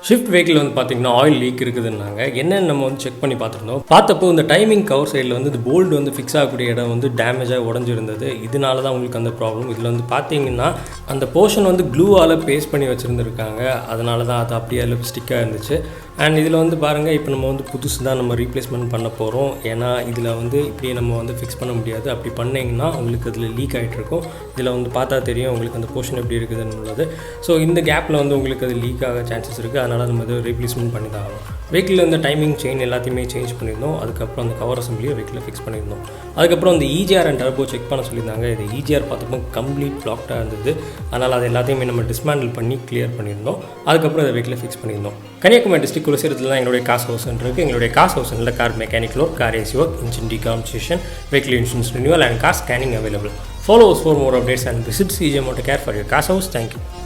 Shift vehicle வந்து பார்த்திங்கன்னா oil league இருக்குதுன்னாங்க. என்னென்னு நம்ம வந்து செக் பண்ணி பார்த்துருந்தோம். பார்த்தப்போ இந்த டைமிங் கவர் சைடில் வந்து இந்த போல்டு வந்து ஃபிக்ஸ் ஆகக்கூடிய இடம் வந்து டேமேஜாக உடஞ்சிருந்தது. இதனால தான் உங்களுக்கு அந்த ப்ராப்ளம். இதில் வந்து பார்த்தீங்கன்னா அந்த போர்ஷன் வந்து க்ளூவால் பேஸ்ட் பண்ணி வச்சுருந்துருக்காங்க. அதனால தான் அது அப்படியே அதில் ஸ்டிக்காக இருந்துச்சு. அண்ட் இதில் வந்து பாருங்கள், இப்போ நம்ம வந்து புதுசு தான் நம்ம ரீப்ளேஸ்மெண்ட் பண்ண போகிறோம். ஏன்னா இதில் வந்து இப்படியே நம்ம வந்து ஃபிக்ஸ் பண்ண முடியாது. அப்படி பண்ணிங்கன்னா உங்களுக்கு அதில் லீக் ஆகிட்டு இருக்கும். இதில் வந்து பார்த்தா தெரியும் உங்களுக்கு அந்த போர்ஷன் எப்படி இருக்குதுன்னு உள்ளது. ஸோ இந்த கேப்பில் வந்து உங்களுக்கு அது லீக் ஆக சான்சஸ் இருக்குது. அதனால் நம்ம இதை ரீப்ளேஸ்மெண்ட் பண்ணி தான் ஆகும். வெஹிக்கிளில் வந்து டைமிங் செயின் எல்லாத்தையுமே சேஞ்ச் பண்ணியிருந்தோம். அதுக்கப்புறம் அந்த கவர் அசம்பிளியை வெஹிக்கில் ஃபிக்ஸ் பண்ணியிருந்தோம். அதுக்கப்புறம் இந்த EGR அண்ட் டர்போ செக் பண்ண சொல்லியிருந்தாங்க. இது EGR பார்த்தப்போ கம்ப்ளீட் பிளாக்டாக இருந்தது. அதனால் அது எல்லாத்தையுமே நம்ம டிஸ்மேண்டில் பண்ணி கிளியர் பண்ணியிருந்தோம். அதுக்கப்புறம் அதை வெஹிக்கில் ஃபிக்ஸ் பண்ணியிருந்தோம். கன்னியாகுமரி டிஸ்ட்ரிக்ட் குலசேரத்தில் தான் எங்களுடைய காஸ் ஹவுஸ் இருக்குது. எங்களுடைய காஸ் ஹவுஸில் car mechanic work, car AC work, engine decarbonisation, vehicle insurance renewal and car scanning available. Follow us for more updates and visit CJ Motor Care for your Cars House. Thank you.